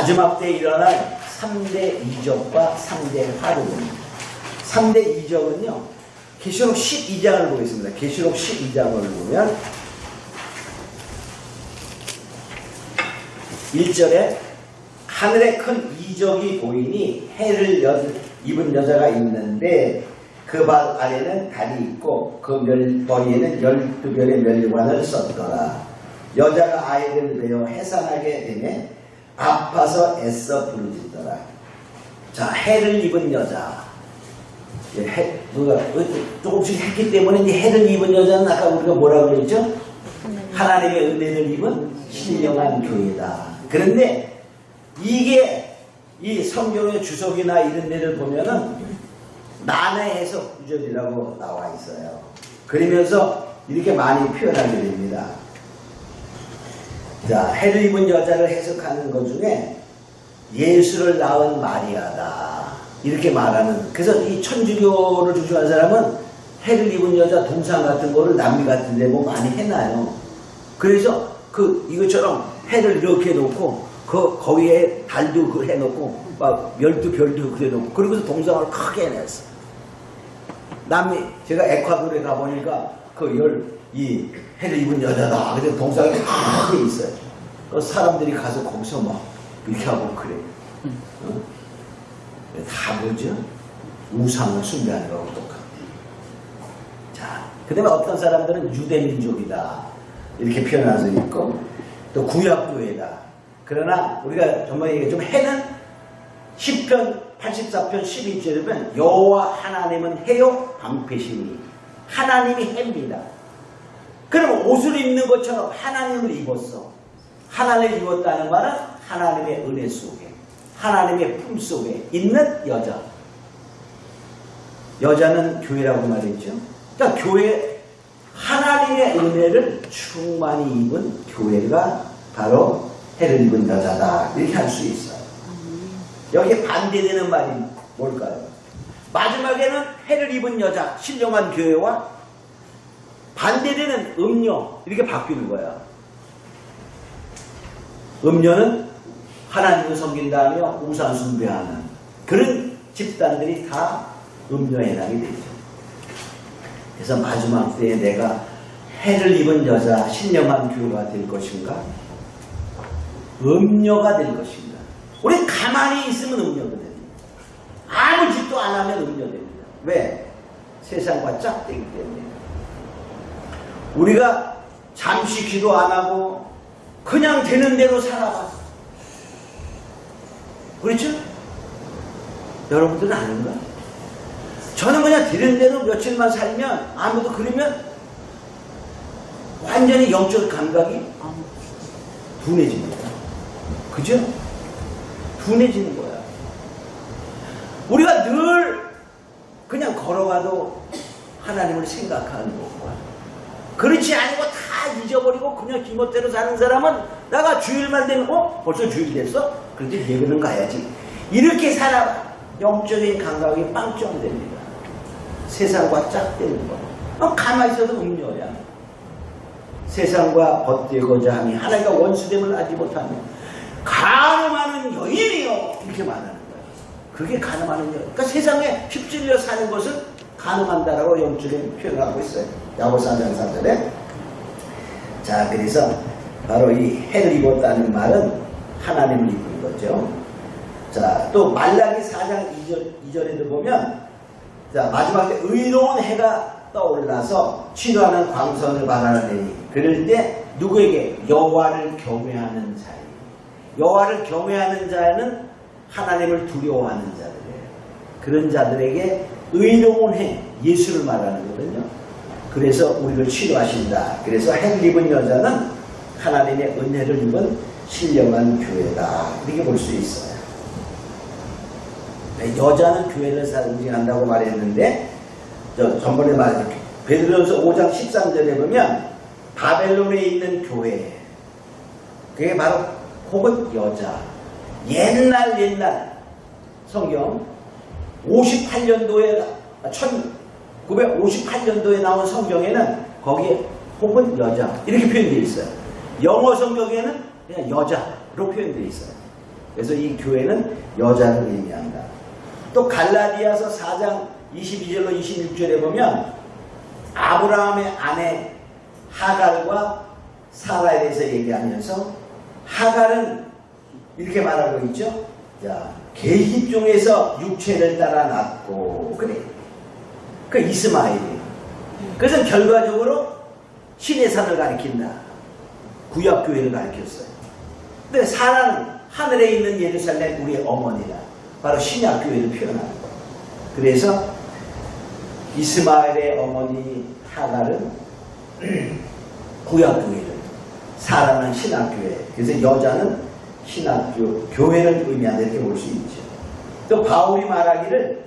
마지막 때 일어날 3대 이적과 3대 화력입니다. 3대 이적은요, 계시록 12장을 보겠습니다. 계시록 12장을 보면 1절에 하늘에 큰 이적이 보이니 해를 입은 여자가 있는데 그 발 아래는 달이 있고 그 머리에는 12별의 멸관을 썼더라. 여자가 아이를 베어 해산하게 되매 아파서 애써 부르짖더라. 자, 해를 입은 여자. 누가 조금씩 했기 때문에 이 해를 입은 여자는 아까 우리가 뭐라고 그랬죠? 하나님의 은혜를 입은 신령한 교회다. 그런데 이게 이 성경의 주석이나 이런 데를 보면은 난해해서 구절이라고 나와 있어요. 그러면서 이렇게 많이 표현하게 됩니다. 자, 해를 입은 여자를 해석하는 것 중에 예수를 낳은 마리아다. 이렇게 말하는. 그래서 이 천주교를 주장하는 사람은 해를 입은 여자 동상 같은 거를 남미 같은 데 뭐 많이 해놔요. 그래서 이것처럼 해를 이렇게 놓고 거기에 달도 해놓고 막 12별도 그래 놓고 그러고서 동상을 크게 해냈어. 남미 제가 에콰도르에 가보니까 이 해를 입은 여자다. 그래서 동상이 크게 있어요. 그 사람들이 가서 거기서 막 이렇게 하고 그래. 다 뭐죠? 우상을 숭배하는 거하고 똑같아. 자, 그 다음에 어떤 사람들은 유대민족이다. 이렇게 표현할 수 있고, 또 구약교회다. 그러나 우리가 정말 이게 좀 해는 10편 84편 12절에 보면 여호와 하나님은 해요 방패시니 하나님이 해입니다. 그럼 옷을 입는 것처럼 하나님을 입었어. 하나님을 입었다는 말은 하나님의 은혜 속에 하나님의 품 속에 있는 여자. 여자는 교회라고 말했죠. 그러니까 교회 하나님의 은혜를 충만히 입은 교회가 바로 해를 입은 여자다. 이렇게 할 수 있어요. 여기에 반대되는 말이 뭘까요? 마지막에는 해를 입은 여자, 신령한 교회와 반대되는 음녀 이렇게 바뀌는 거야. 음녀는 하나님을 섬긴다며 우상 숭배하는 그런 집단들이 다 음녀에 해당이 되죠. 그래서 마지막 때에 내가 해를 입은 여자, 신령한 교회가 될 것인가? 음녀가 될 것인가? 우리 가만히 있으면 음녀거든요. 아무 짓도 안 하면 음녀됩니다. 왜? 세상과 짝대기 때문에. 우리가 잠시 기도 안 하고 그냥 되는 대로 살아가. 그렇죠? 여러분들은 아닌가? 저는 그냥 되는 대로 며칠만 살면 아무도 그러면 완전히 영적 감각이 둔해집니다. 그죠? 둔해지는 거야. 우리가 늘 그냥 걸어가도 하나님을 생각하는 것과 그렇지 않고 다 잊어버리고 그냥 지멋대로 사는 사람은 내가 주일만 되면 벌써 주일 됐어? 그런데 예배는 가야지. 이렇게 살아 영적인 감각이 빵점됩니다. 세상과 짝대는 거. 가만히 있어도 음녀야. 세상과 벗되고자 하니 하나님과 원수됨을 알지 못하며 가늠하는 여인이요 이렇게 말하는 거예요. 그게 가늠하는 여인. 그러니까 세상에 휩쓸려 사는 것을 가늠한다라고 영적인 표현을 하고 있어요. 야고보서 4장 4절에. 자, 그래서 바로 이 해를 입었다는 말은 하나님을 입은 거죠. 자, 또 말라기 4장 2절에도 보면 자, 마지막 때 의로운 해가 떠올라서 치료하는 광선을 바라내니 그럴 때 누구에게? 여호와를 경외하는 자예요. 여호와를 경외하는 자는 하나님을 두려워하는 자들이에요. 그런 자들에게 의로운 해, 예수를 말하는 거거든요. 그래서 우리를 치료하신다. 그래서 해를 입은 여자는 하나님의 은혜를 입은 신령한 교회다. 이렇게 볼 수 있어요. 여자는 교회를 응징한다고 말했는데 전번에 말했죠. 베드로전서 5장 13절에 보면 바벨론에 있는 교회 그게 바로 혹은 여자 옛날 성경 58년도에 1958년도에 나온 성경에는 거기에 혹은 여자 이렇게 표현되어 있어요. 영어 성경에는 그냥 여자로 표현되어 있어요. 그래서 이 교회는 여자를 의미한다. 또 갈라디아서 4장 22절로 26절에 보면 아브라함의 아내 하갈과 사라에 대해서 얘기하면서 하갈은 이렇게 말하고 있죠. 자, 계집종에서 육체를 따라 낳고 그래. 그 이스마엘이에요. 그래서 결과적으로 신의 산을 가리킨다. 구약교회를 가리켰어요. 근데 사라는 하늘에 있는 예루살렘 우리의 어머니다. 바로 신약교회를 표현하는 거예요. 그래서 이스마엘의 어머니 하갈은 구약교회를, 사라는 신약교회. 그래서 여자는 신학교, 교회를 의미한다 이렇게 볼 수 있죠. 또 바울이 말하기를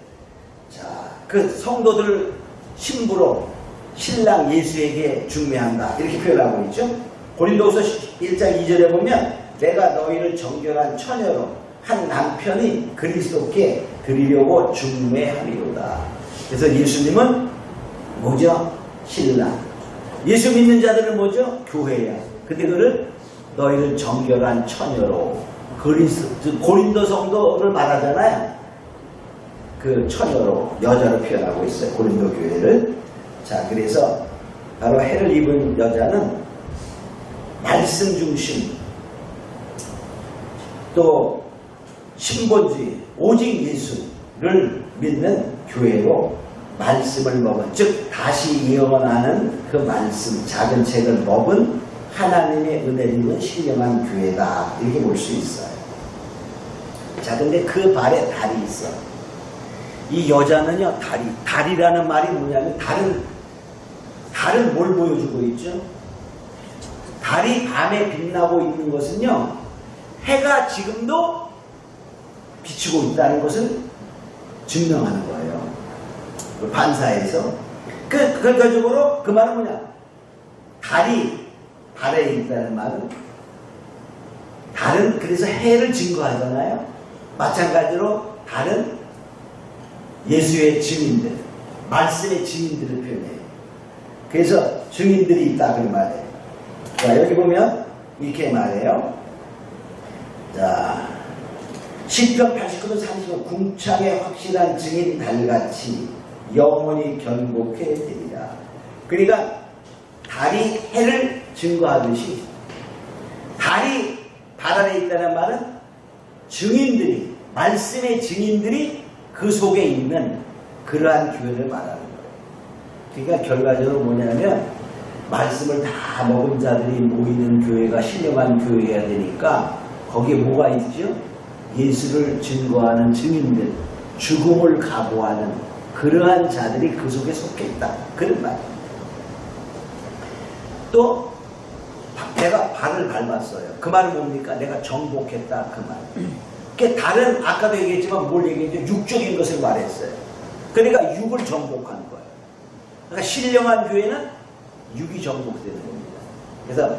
자, 그 성도들을 신부로 신랑 예수에게 중매한다 이렇게 표현하고 있죠. 고린도후서 1장 2절에 보면 내가 너희를 정결한 처녀로 한 남편이 그리스도께 드리려고 중매하리로다. 그래서 예수님은 뭐죠? 신랑. 예수 믿는 자들은 뭐죠? 교회야. 근데 그를 너희를 정결한 처녀로 고린도 성도를 말하잖아요. 그 처녀로 여자로 표현하고 있어요. 고린도 교회를. 자, 그래서 바로 해를 입은 여자는 말씀 중심 또 신본주의 오직 예수를 믿는 교회로 말씀을 먹은 즉 다시 예언하는 그 말씀 작은 책을 먹은 하나님의 은혜를 입은 신령한 교회다 이렇게 볼 수 있어요. 자, 근데 그 발에 달이 있어. 이 여자는요, 달이라는 말이 뭐냐면 달은 뭘 보여주고 있죠? 달이 밤에 빛나고 있는 것은요, 해가 지금도 비치고 있다는 것을 증명하는 거예요. 반사해서. 결과적으로 그 말은 뭐냐? 달이 달에 있다는 말은 달은 그래서 해를 증거하잖아요. 마찬가지로 달은 예수의 증인들, 말씀의 증인들을 표현해요. 그래서 증인들이 있다 그 말이에요. 자, 여기 보면 이렇게 말해요. 자, 시편 89편 30편 궁창의 확실한 증인 달같이 영원히 견고해 되리라. 그러니까 달이 해를 증거하듯이 달이 달 아래 있다는 말은 증인들이, 말씀의 증인들이 그 속에 있는 그러한 교회를 말하는 거예요. 그러니까 결과적으로 뭐냐면 말씀을 다 먹은 자들이 모이는 교회가 신령한 교회가 되니까 거기에 뭐가 있죠? 예수를 증거하는 증인들, 죽음을 각오하는 그러한 자들이 그 속에 속해 있다. 그런 말이에요. 또 내가 발을 밟았어요. 그 말은 뭡니까? 내가 정복했다. 그 말. 그러니까 다른 아까도 얘기했지만 뭘 얘기했죠? 육적인 것을 말했어요. 그러니까 육을 정복한 거예요. 그러니까 신령한 교회는 육이 정복되는 겁니다. 그래서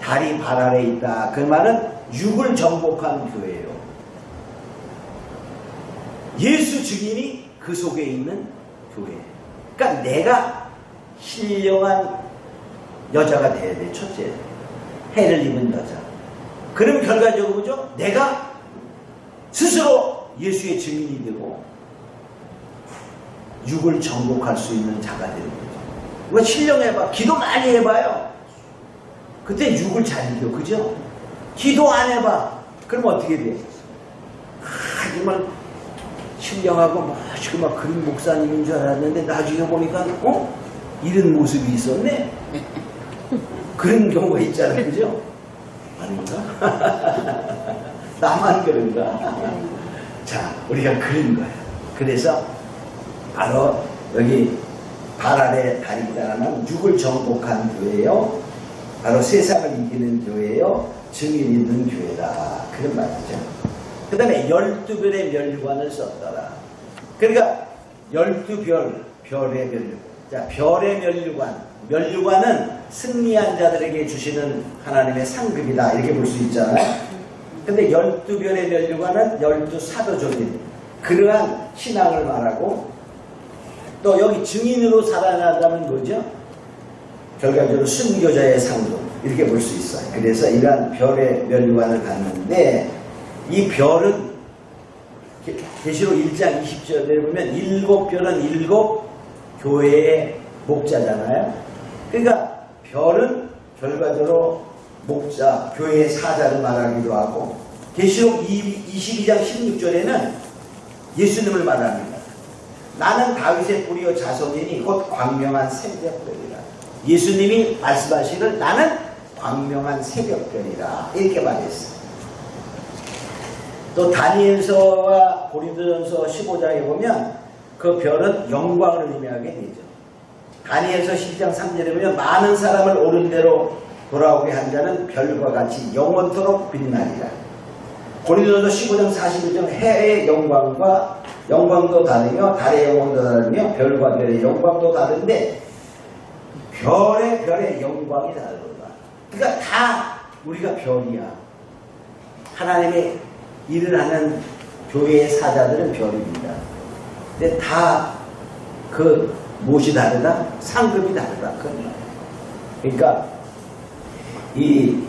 달이 발 아래 있다. 그 말은 육을 정복한 교회예요. 예수 증인이 그 속에 있는 교회. 그러니까 내가 신령한 여자가 돼야 돼. 첫째, 해를 입은 여자. 그럼 결과적으로 뭐죠? 내가 스스로 예수의 증인이 되고 육을 정복할 수 있는 자가 되는 거죠. 우리가 신령해봐. 기도 많이 해봐요. 그때 육을 잘 이겨. 그죠? 기도 안 해봐. 그럼 어떻게 돼? 정말 신령하고 멋지고 막 그런 목사님인 줄 알았는데 나중에 보니까 이런 모습이 있었네. 그런 경우가 있잖아요. 그죠? 아닌가? 나만 그런가? 자, 우리가 그런 거예요. 그래서 바로 여기 발 아래 달이 있다는 육을 정복한 교회요. 바로 세상을 이기는 교회요. 증인 있는 교회다. 그런 말이죠. 그 다음에 12별의 멸관을 썼더라. 그러니까 12별, 별의 멸관. 자, 별의 멸관은 승리한 자들에게 주시는 하나님의 상급이다. 이렇게 볼 수 있잖아요. 근데 12별의 멸관은 12사도적인 그러한 신앙을 말하고 또 여기 증인으로 살아나가는 거죠. 결과적으로 순교자의 상급 이렇게 볼 수 있어요. 그래서 이러한 별의 멸관을 갖는데 이 별은 계시록 1장 20절에 보면 7별은 7 교회의 목자잖아요. 그러니까 별은 결과적으로 목자, 교회의 사자를 말하기도 하고, 계시록 22장 16절에는 예수님을 말합니다. 나는 다윗의 뿌리요 자손이니 곧 광명한 새벽별이라. 예수님이 말씀하시기를 나는 광명한 새벽별이라 이렇게 말했어요. 또 다니엘서와 고린도전서 15장에 보면 그 별은 영광을 의미하게 되죠. 다니엘서 12장 3절에 보면 많은 사람을 옳은 대로 돌아오게 한 자는 별과 같이 영원토록 빛나리라. 고린도전서 15장 41절 해의 영광도 다르며 달의 영광도 다르며 별과 별의 영광도 다른데 별의 영광이 다르다. 그러니까 다 우리가 별이야. 하나님의 일을 하는 교회의 사자들은 별입니다. 근데 다 그 무엇이 다르다? 상급이 다르다. 그러니까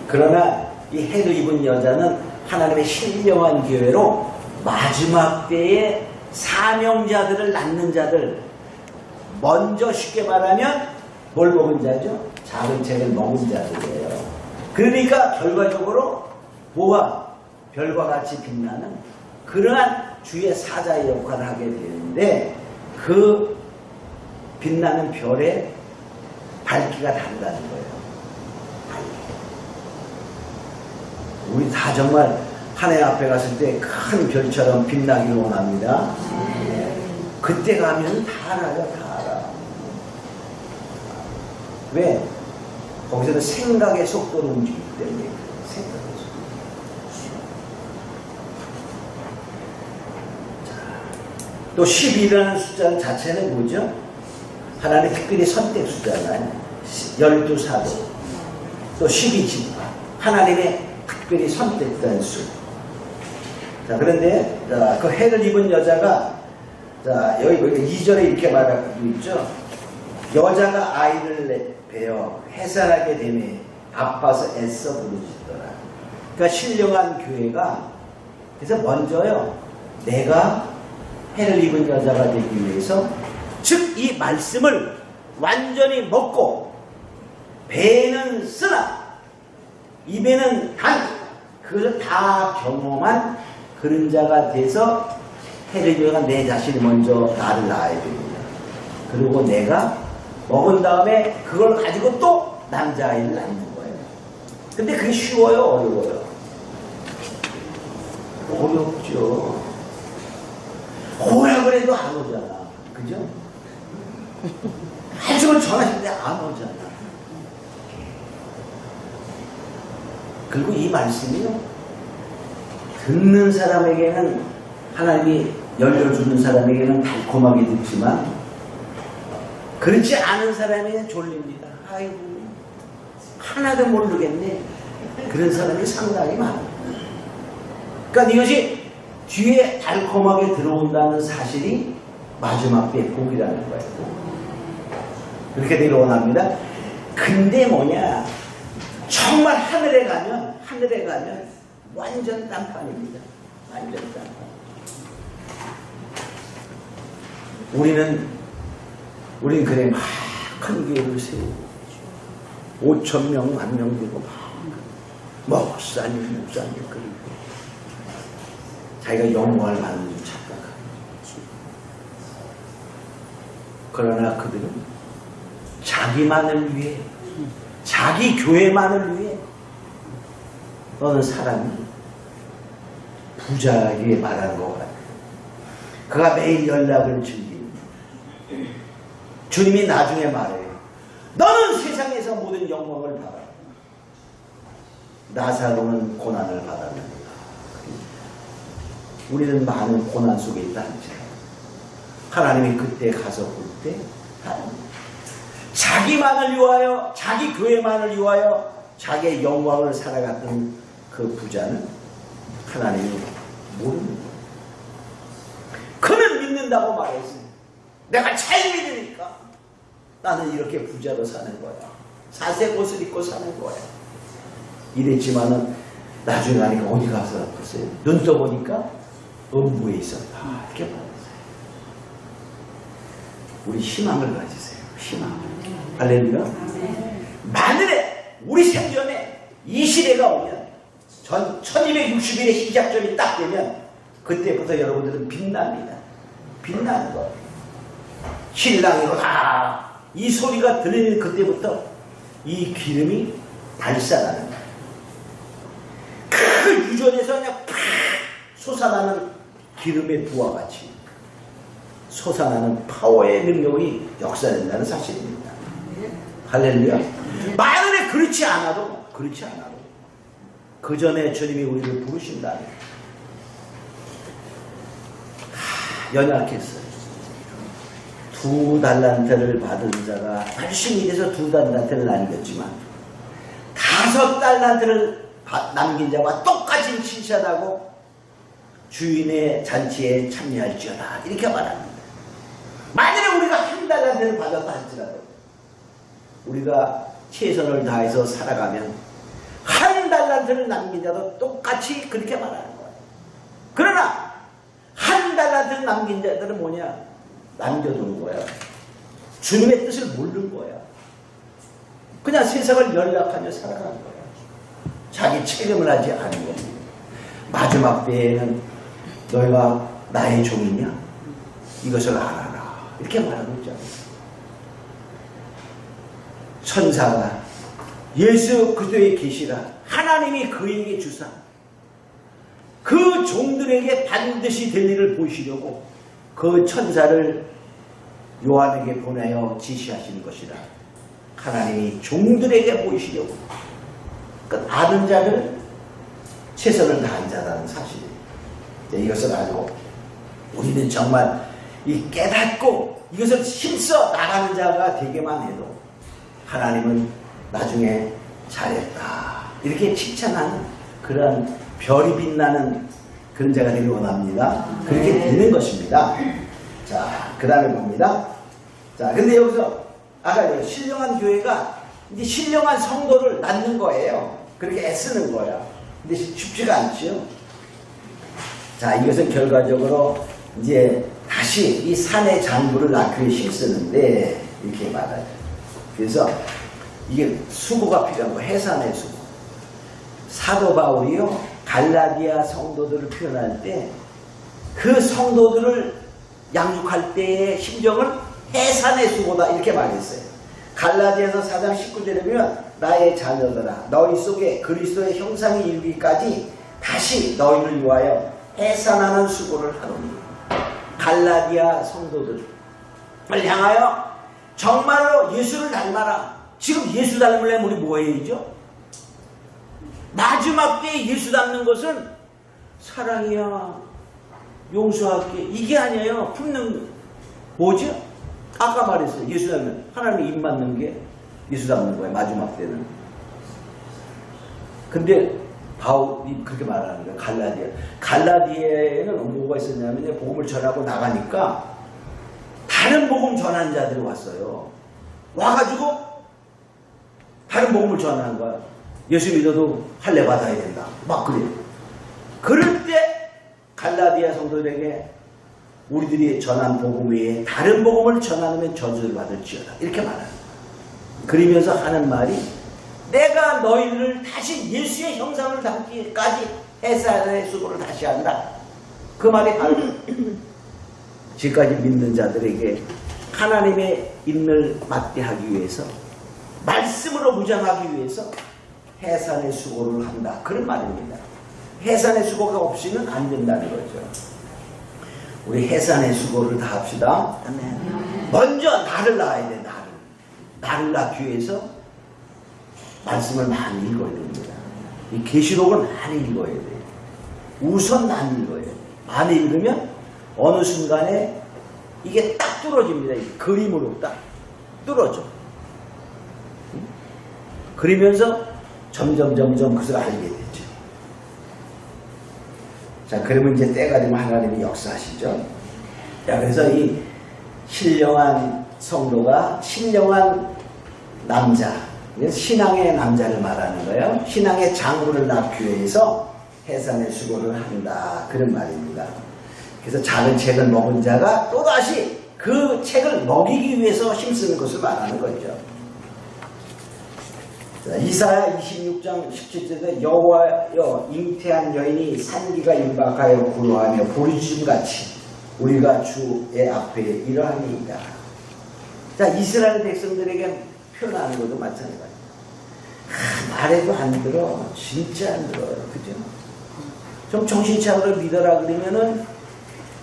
그러나 이 해를 입은 여자는 하나님의 신령한 교회로 마지막 때에 사명자들을 낳는 자들, 먼저 쉽게 말하면 뭘 먹은 자죠? 작은 책을 먹은 자들이에요. 그러니까 결과적으로 뭐가 별과 같이 빛나는 그러한 주의 사자의 역할을 하게 되는데, 그 빛나는 별의 밝기가 다르다는 거예요. 우리 다 정말 하나님 앞에 갔을 때 큰 별처럼 빛나기를 원합니다. 그때 가면 다 알아요. 다 알아. 왜? 거기서는 생각의 속도로 움직이기 때문에. 생각의 속도. 또 12라는 숫자 자체는 뭐죠? 하나님 특별히 선택 숫자잖아요. 12사도. 또 12집. 하나님의 특별히 선택된 수. 자, 그런데 그 해를 입은 여자가 여기 2절에 이렇게 말하고 있죠. 여자가 아이를 베어 해산하게 되매 아파서 애써 부르짖더라. 그러니까 신령한 교회가 그래서 먼저요, 내가 해를 입은 여자가 되기 위해서, 즉 이 말씀을 완전히 먹고 배는 쓰나 입에는 단, 그것을 다 경험한 그런 자가 돼서 해를 입은 내 자신이 먼저 나를 낳아야 됩니다. 그리고 내가 먹은 다음에 그걸 가지고 또 남자아이를 낳는 거예요. 근데 그게 쉬워요? 어려워요? 어렵죠. 오라 그래도 안 오잖아. 그죠? 한숨을 전하시는데 안 오잖아. 그리고 이 말씀이요, 듣는 사람에게는, 하나님이 열려주는 사람에게는 달콤하게 듣지만 그렇지 않은 사람에게는 졸립니다. 아이고, 하나도 모르겠네. 그런 사람이 상당히 많아요. 그러니까 이것이 뒤에 달콤하게 들어온다는 사실이 마지막 때의 복이라는 거예요. 그렇게 되길 원합니다. 근데 뭐냐, 정말 하늘에 가면 완전 딴판입니다. 완전 딴판. 우리는 그래 막 큰 교회를 세우고 5,000명, 10,000명 되고 막 목사님 그리고 자기가 영광을 받는 줄 착각하고, 그러나 그들은 자기만을 위해, 자기 교회만을 위해, 너는 사람이 부자에게 말하는 것 같아. 그가 매일 연락을 즐깁니다. 주님이 나중에 말해요. 너는 세상에서 모든 영광을 받아. 나사로는 고난을 받았는데. 우리는 많은 고난 속에 있다는 점. 하나님이 그때 가서 볼 때 자기만을 위하여, 자기 교회만을 위하여 자기의 영광을 살아갔던 그 부자는 하나님이 모릅니다. 그는 믿는다고 말했어요. 내가 잘 믿으니까 나는 이렇게 부자로 사는 거야. 사색 옷을 입고 사는 거야. 이랬지만은 나중에 가니까 어디 가서 봤어요? 눈 떠보니까 음부에 있었다. 이렇게 말했어요. 우리 희망을 가지세요. 희망. 할렐루야. 만일에 우리 생전에 이 시대가 오면 1260일의 시작점이 딱 되면 그때부터 여러분들은 빛납니다. 빛나는 거. 신랑이로다. 이 소리가 들리는 그때부터 이 기름이 발산하는 거예요. 그 유전에서 그냥 팍 솟아나는 기름의 부와 같이 솟아나는 파워의 능력이 역사된다는 사실입니다. 할렐루야. 만일에 그렇지 않아도 그 전에 주님이 우리를 부르신다면 연약했어요. 2달란트를 받은 자가 열심히 일해서 2달란트를 남겼지만 5달란트를 남긴 자와 똑같이 칭찬하고 주인의 잔치에 참여할지어다 이렇게 말합니다. 만일에 우리가 1달란트를 받았다 할지라도 우리가 최선을 다해서 살아가면 1달란트를 남긴 자도 똑같이 그렇게 말하는 거예요. 그러나 1달란트를 남긴 자들은 뭐냐? 남겨두는 거야. 주님의 뜻을 모르는 거야. 그냥 세상을 연락하며 살아가는 거야. 자기 책임을 하지 않은 거야. 마지막 때에는 너희가 나의 종이냐? 이것을 알아라. 이렇게 말하고 있잖아. 천사가 예수 그리스도의 계시라 하나님이 그에게 주사 그 종들에게 반드시 될 일을 보시려고 그 천사를 요한에게 보내어 지시하시는 것이라. 하나님이 종들에게 보이시려고. 그러니까 아는 자는 최선을 다한 자라는 사실이에요. 이것을 알고 우리는 정말 이 깨닫고 이것을 힘써 나가는 자가 되게만 해도 하나님은 나중에 잘했다 이렇게 칭찬하는 그런 별이 빛나는 그런 자가 되길 원합니다. 그렇게 되는 것입니다. 자, 그 다음에 봅니다. 자, 근데 여기서 아까 신령한 교회가 이제 신령한 성도를 낳는 거예요. 그렇게 애쓰는 거야. 근데 쉽지가 않죠. 자, 이것은 결과적으로 이제 다시 이 산의 장부를 낳기 위해 힘쓰는데 이렇게 말하죠. 그래서 이게 수고가 필요한 거, 해산의 수고. 사도 바울이요. 갈라디아 성도들을 표현할 때 그 성도들을 양육할 때의 심정을 해산의 수고다 이렇게 말했어요. 갈라디아서 4장 19절에 보면 나의 자녀들아 너희 속에 그리스도의 형상이 이루기까지 다시 너희를 위하여 해산하는 수고를 하노니. 갈라디아 성도들을 향하여 정말로 예수를 닮아라. 지금 예수 닮으려면 우리 뭐 해야죠? 마지막 때에 예수 닮는 것은 사랑이야, 용서할게 이게 아니에요. 품는 뭐죠? 아까 말했어요. 예수 닮는 하나님의 입 맞는 게 예수 닮는 거예요. 마지막 때는. 근데 바울이 그렇게 말하는 거예요. 갈라디아에는 뭐가 있었냐면 복음을 전하고 나가니까 다른 복음 전하는 자들이 왔어요. 와가지고 다른 복음을 전하는 거야. 예수 믿어도 할례 받아야 된다. 막 그래요. 그럴 때 갈라디아 성도들에게 우리들이 전한 복음 외에 다른 복음을 전하면 저주를 받을지어다. 이렇게 말하는 거예요. 그러면서 하는 말이 내가 너희를 다시 예수의 형상을 담기까지 해산의 수고를 다시 한다. 그 말이 바로 지금까지 믿는 자들에게 하나님의 인을 맞게 하기 위해서 말씀으로 무장하기 위해서 해산의 수고를 한다. 그런 말입니다. 해산의 수고가 없이는 안 된다는 거죠. 우리 해산의 수고를 다 합시다. 먼저 나를 낳아야 돼. 나를 낳기 위해서 말씀을 많이 읽어야 됩니다. 이 계시록을 많이 읽어야 돼. 우선 많이 읽어야 돼. 많이 읽으면 어느 순간에 이게 딱 뚫어집니다. 이게 그림으로 딱 뚫어져. 그러면서 점점 그것을 알게 되죠. 자, 그러면 이제 때가 되면 하나님이 역사하시죠. 자, 그래서 이 신령한 성도가 신령한 남자, 신앙의 남자를 말하는 거예요. 신앙의 장부를 낳기 위해서 해산의 수고를 한다. 그런 말입니다. 그래서 작은 책을 먹은 자가 또다시 그 책을 먹이기 위해서 힘쓰는 것을 말하는 거죠. 자, 이사야 26장 17절에 여호와여 잉태한 여인이 산기가 임박하여 구로하며 보리죽같이 우리가 주의 앞에 이러하니이다. 자, 이스라엘 백성들에게 표현하는 것도 마찬가지예요. 말해도 안 들어. 진짜 안 들어요. 그죠? 좀 정신 차리고 믿어라 그러면은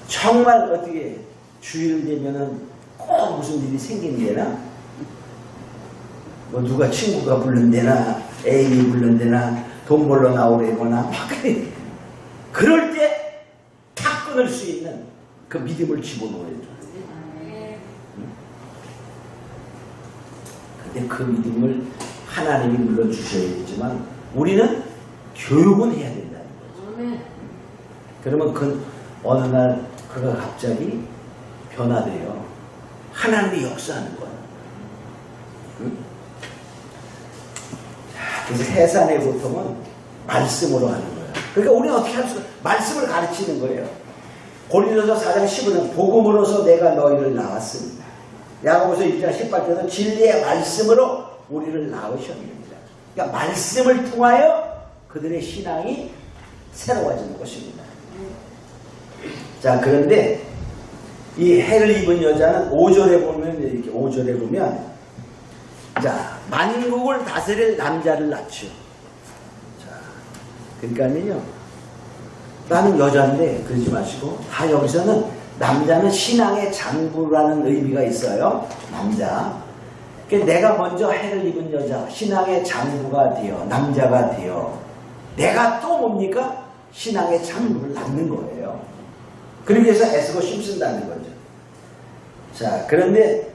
정말 어떻게 주일 되면은 꼭 무슨 일이 생긴대나? 뭐 누가 친구가 부른대나, 애인이 부른대나, 돈 벌러 나오래거나 막 그래. 그럴 때 탁 끊을 수 있는 그 믿음을 집어넣어야 돼. 근데 그 믿음을 하나님이 물론 주셔야겠지만 우리는 교육은 해야 된다는 거죠. 그러면 그 어느 날 그가 갑자기 변화돼요. 하나님이 역사하는 거야. 응? 그래서 해산의 고통은 말씀으로 하는 거예요. 그러니까 우리는 어떻게 할 수가 말씀을 가르치는 거예요. 고린도서 4장 15절 복음으로서 내가 너희를 낳았습니다. 야고보서 1장 18절은 진리의 말씀으로 우리를 낳으셨습니다. 그러니까 말씀을 통하여 그들의 신앙이 새로워지는 것입니다. 자, 그런데 이 해를 입은 여자는 5절에 보면 이렇게 5절에 보면 자, 만국을 다스릴 남자를 낳죠. 자, 그러니까요. 나는 여자인데 그러지 마시고 다 여기서는 남자는 신앙의 장부라는 의미가 있어요. 남자. 그러니까 내가 먼저 해를 입은 여자, 신앙의 장부가 되어 남자가 되어 내가 또 뭡니까? 신앙의 장부를 낳는 거예요. 그러기 위해서 애쓰고 힘쓴다는 거죠. 자, 그런데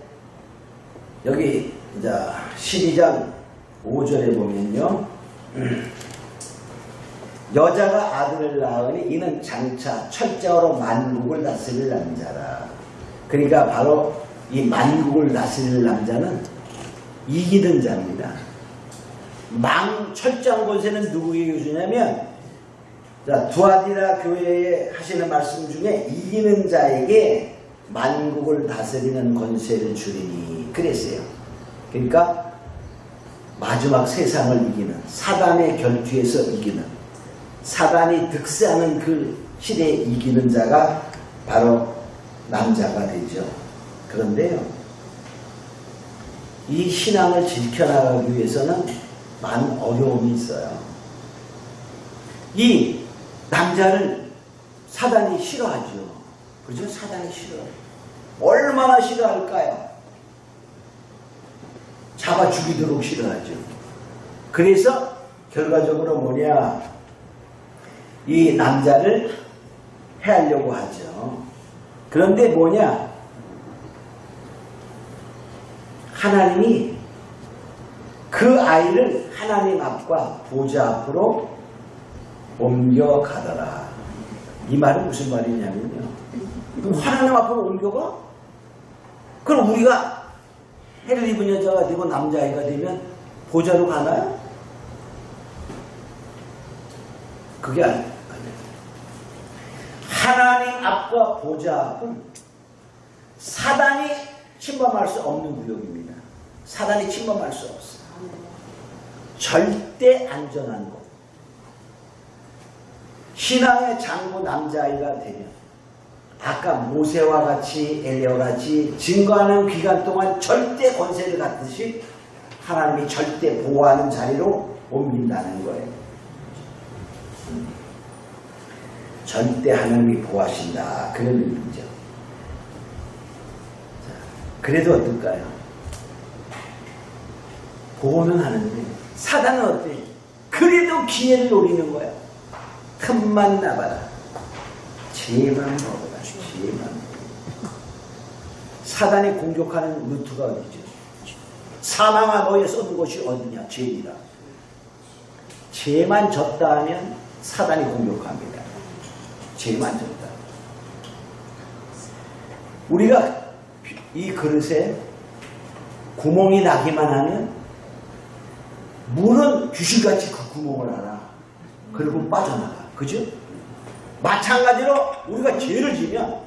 여기 이제 12장 5절에 보면요. 여자가 아들을 낳으니 이는 장차 철저로 만국을 다스릴 남자라. 그러니까 바로 이 만국을 다스릴 남자는 이기는 자입니다. 철저한 권세는 누구에게 주냐면 자, 두아디라 교회에 하시는 말씀 중에 이기는 자에게 만국을 다스리는 권세를 주리니 그랬어요. 그러니까 마지막 세상을 이기는 사단의 결투에서 이기는 사단이 득세하는 그 시대에 이기는 자가 바로 남자가 되죠. 그런데요, 이 신앙을 지켜나가기 위해서는 많은 어려움이 있어요. 이 남자를 사단이 싫어하죠. 그죠? 사단이 싫어요. 얼마나 싫어할까요? 잡아 죽이도록 싫어하죠. 그래서 결과적으로 뭐냐? 이 남자를 해하려고 하죠. 그런데 뭐냐? 하나님이 그 아이를 하나님 앞과 보좌 앞으로 옮겨가더라. 이 말은 무슨 말이냐면요. 하나님 앞으로 옮겨가? 그럼 우리가 해를 입은 여자가 되고 남자아이가 되면 보좌로 가나요? 그게 아니에요. 하나님 앞과 보좌 앞은 사단이 침범할 수 없는 구역입니다. 사단이 침범할 수 없어요. 절대 안전한 곳. 신앙의 장부 남자아이가 되면 아까 모세와 같이 엘리야와 같이 증거하는 기간 동안 절대 권세를 갖듯이 하나님이 절대 보호하는 자리로 옮긴다는 거예요. 절대 하나님이 보호하신다. 그런 의미죠. 그래도 어떨까요? 보호는 하는데 사단은 어때요? 그래도 기회를 노리는 거야. 틈만 나봐라. 죄만 먹어라. 죄만. 사단이 공격하는 루트가 어디죠? 사망아 너에 쏟은 곳이 어디냐? 죄이다. 죄만 졌다 하면 사단이 공격합니다. 죄만 졌다. 우리가 이 그릇에 구멍이 나기만 하면 물은 귀신같이 그 구멍을 알아. 그리고 빠져나가. 그죠? 마찬가지로 우리가 죄를 지면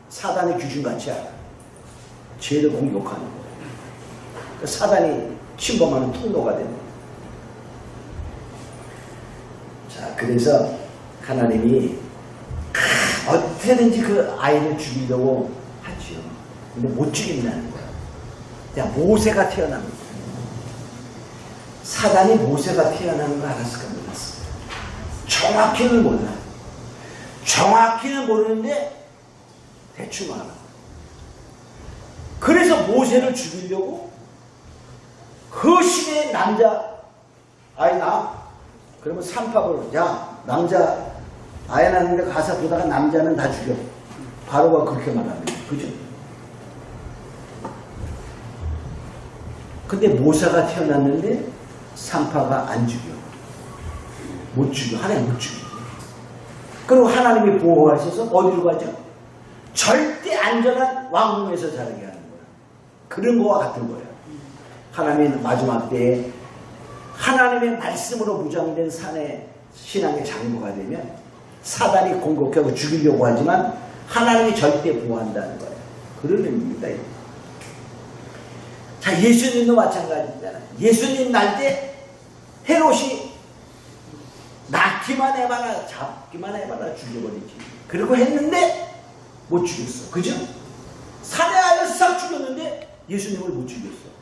사단이 귀신같이 알아. 죄를 공격하는 거예요. 사단이 침범하는 통로가 됩니다. 자, 그래서 하나님이 어떻게든지 그 아이를 죽이려고 하지요. 근데 못 죽인다는 거예요. 자, 모세가 태어납니다. 사단이 모세가 태어나는 거 알았을까 몰랐어요. 정확히는 몰라. 정확히는 모르는데 대충 알아. 그래서 모세를 죽이려고 그 시대의 남자 아이 나 그러면 삼팝을 야 남자 아이 낳는데 가서 보다가 남자는 다 죽여. 바로가 그렇게 말합니다. 그죠? 근데 모세가 태어났는데 삼파가 안 죽여. 못 죽여. 하나님 못 죽여. 그리고 하나님이 보호하셔서 어디로 가죠? 절대 안전한 왕궁에서 자라게 하는 거야. 그런 거와 같은 거야. 하나님은 마지막 때에 하나님의 말씀으로 무장된 산의 신앙의 장로가 되면 사단이 공격하고 죽이려고 하지만 하나님이 절대 보호한다는 거예요. 그런 의미입니다. 자, 예수님도 마찬가지잖아요. 예수님 날 때 헤롯이 낳기만 해봐라 잡기만 해봐라 죽여버리지. 그리고 했는데 못 죽였어. 그죠? 산에 아이를 싹 죽였는데 예수님을 못 죽였어.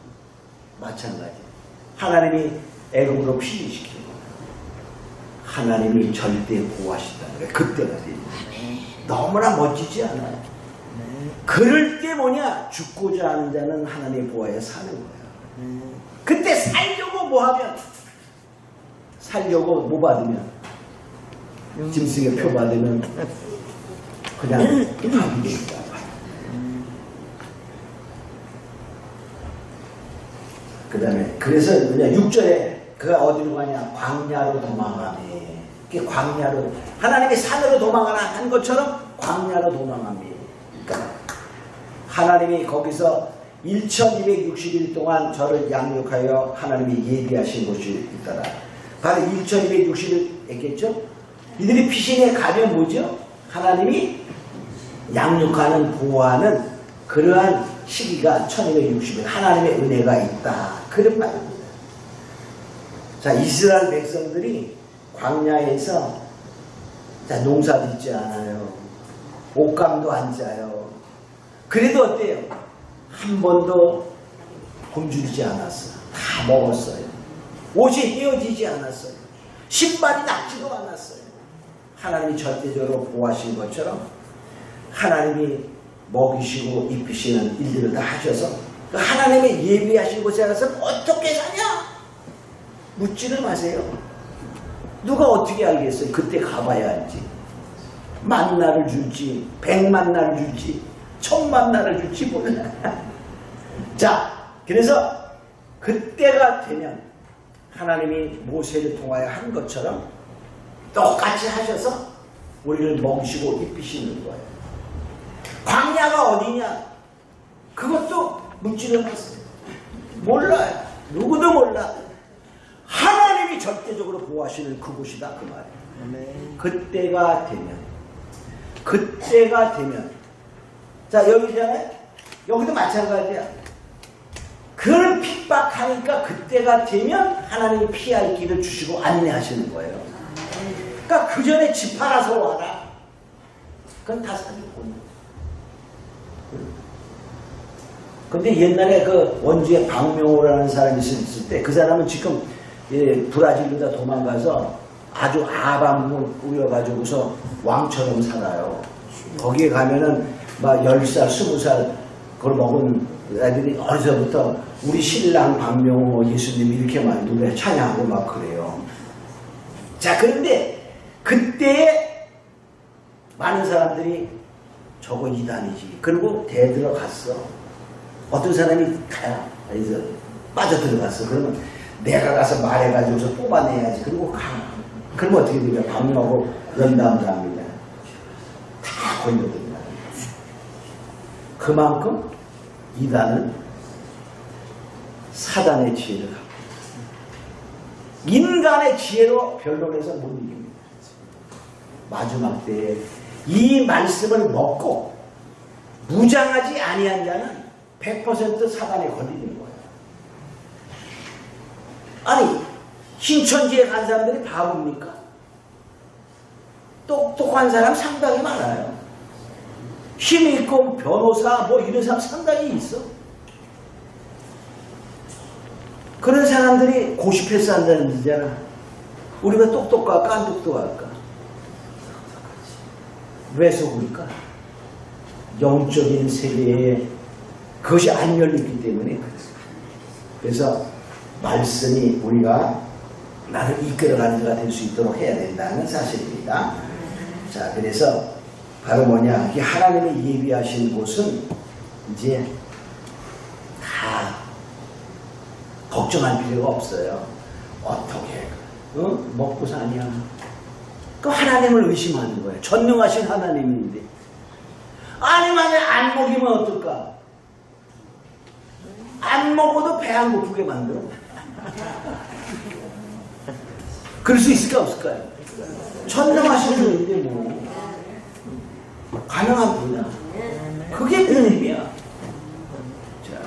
마찬가지. 하나님이 애굽으로 피신시키는 거예요. 하나님이 절대 보호하신다는 거예요. 그때가 됩니다. 너무나 멋지지 않아요? 그럴 때 뭐냐? 죽고자 하는 자는 하나님의 보호에 사는 거예요. 그때 살려고 뭐 하면 살려고 뭐 받으면 짐승의 표 받으면 그냥 밥입니다. 그 다음에 그래서 6절에 그가 어디로 가냐? 광야로 도망가네. 그게 광야로 하나님이 산으로 도망가라 한 것처럼 광야로 도망갑니다. 그러니까 하나님이 거기서 1260일 동안 저를 양육하여 하나님이 예비하신 곳이 있더라. 바로 1260일 했겠죠? 이들이 피신에 가면 뭐죠? 하나님이 양육하는 보호하는 그러한 시기가 1260일 하나님의 은혜가 있다. 그런 말입니다. 자, 이스라엘 백성들이 광야에서 자, 농사 짓지 않아요. 옷감도 안 짜요. 그래도 어때요? 한 번도 굶주리지 않았어요. 다 먹었어요. 옷이 헤어지지 않았어요. 신발이 낡지도 않았어요. 하나님이 절대적으로 보호하신 것처럼 하나님이 먹이시고 입히시는 일들을 다 하셔서 그 하나님의 예비하신 곳에 가서 어떻게 사냐? 묻지를 마세요. 누가 어떻게 알겠어요? 그때 가봐야 알지. 만나를 줄지, 100만나를 줄지, 1000만나를 줄지 몰라. 자, 그래서 그때가 되면 하나님이 모세를 통하여 한 것처럼 똑같이 하셔서 우리를 먹이시고 입히시는 거예요. 광야가 어디냐? 그것도 묻지를 마세요. 몰라요. 누구도 몰라. 하나님이 절대적으로 보호하시는 그곳이다 그 말이에요. 그때가 되면 자, 여기잖아요. 여기도 마찬가지야. 그걸 핍박하니까 그때가 되면 하나님이 피할 길을 주시고 안내하시는 거예요. 그러니까 그 전에 집 팔아서 와라. 그건 다 사기꾼. 근데 옛날에 그 원주에 박명호라는 사람이 있을 때 그 사람은 지금 브라질로 다 도망가서 아주 아방을 꾸려가지고서 왕처럼 살아요. 거기에 가면은 막 10살, 20살 그걸 먹은 애들이 어려서부터 우리 신랑 박명호 예수님 이렇게 막 노래 찬양하고 막 그래요. 자, 그런데 그때 많은 사람들이 저거 이단이지. 그리고 대들어갔어. 어떤 사람이 가야 그래서 빠져들어갔어. 그러면 내가 가서 말해가지고서 뽑아내야지. 그리고 가. 그러면 어떻게 됩니까? 박명하고 연담을 합니다. 다 걸려듭니다. 그만큼 이단은 사단의 지혜를 갖고 인간의 지혜로 변론해서 못 이깁니다. 마지막 때에 이 말씀을 먹고 무장하지 아니한 자는 100% 사단에 걸리는 거예요. 아니 신천지에 간 사람들이 바보입니까? 똑똑한 사람 상당히 많아요. 힘 있고 변호사 뭐 이런 사람 상당히 있어. 그런 사람들이 고시패스 한다는 얘기잖아. 우리가 똑똑할까 안 똑똑할까? 왜 속을까? 영적인 세계에 그것이 안 열리기 때문에 그렇습니다. 그래서 말씀이 우리가 나를 이끌어가는 자가 될 수 있도록 해야 된다는 사실입니다. 자, 그래서 바로 뭐냐? 이 하나님이 예비하신 곳은 이제 다 걱정할 필요가 없어요. 어떻게 먹고 사냐? 그 하나님을 의심하는 거예요. 전능하신 하나님인데. 아니 만약에 안 먹이면 어떨까? 안 먹어도 배 안 고프게 만들어. 그럴 수 있을까 없을까요? 전능하신 분인데 뭐 가능한 분이야. 그게 믿음이야. 자,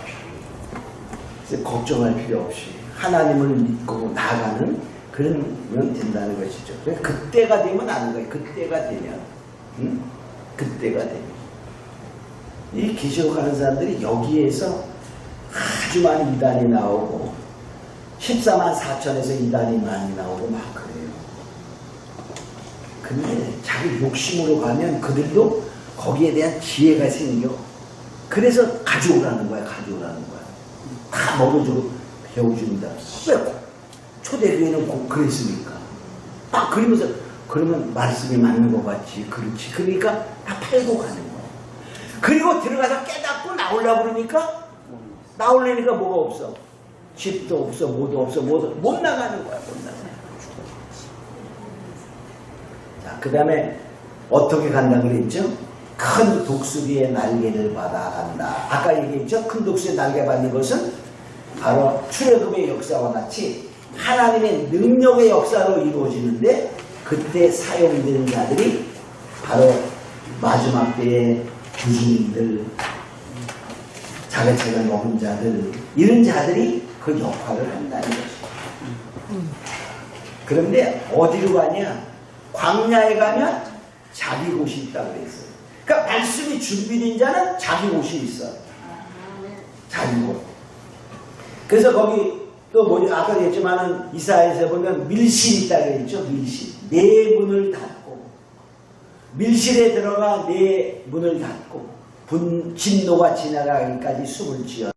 그래서 걱정할 필요 없이 하나님을 믿고 나아가는 그러면 된다는 것이죠. 그때가 되면 아는 거예요. 그때가 되면, 그때가 되면. 이 기시록하는 사람들이 여기에서 아주 많은 이단이 나오고 14만 4천에서 이단이 많이 나오고 막 그래요. 근데 자기 욕심으로 가면 그들도 거기에 대한 지혜가 생겨. 그래서 가져오라는 거야. 가져오라는 거야. 다 먹어주고 배워준다. 왜 초대교회는 꼭 그랬습니까? 딱 그러면서 그러면 말씀이 맞는 것 같지. 그렇지. 그러니까 다 팔고 가는 거야. 그리고 들어가서 깨닫고 나오려고 그러니까 나오려니까 뭐가 없어. 집도 없어. 뭐도 없어. 못 나가는 거야. 못 나가는 거야. 자, 그 다음에 어떻게 간다 그랬죠? 큰 독수리의 날개를 받아 간다. 아까 얘기했죠? 큰 독수리의 날개 받는 것은 바로 출애굽의 역사와 같이 하나님의 능력의 역사로 이루어지는데 그때 사용되는 자들이 바로 마지막 때의 부주민들, 자격책을 먹은 자들, 이런 자들이 그 역할을 한다는 것이죠. 그런데 어디로 가냐? 광야에 가면 자기 곳이 있다고 그랬어요. 그러니까 말씀이 준비된 자는 자기 곳이 있어. 자기 곳. 그래서 거기 또 뭐지? 아까 얘기했지만은 이사야에서 보면 밀실이 있다고 그랬죠. 밀실. 네 문을 닫고 밀실에 들어가 네 문을 닫고 진노가 지나가기까지 숨을 지어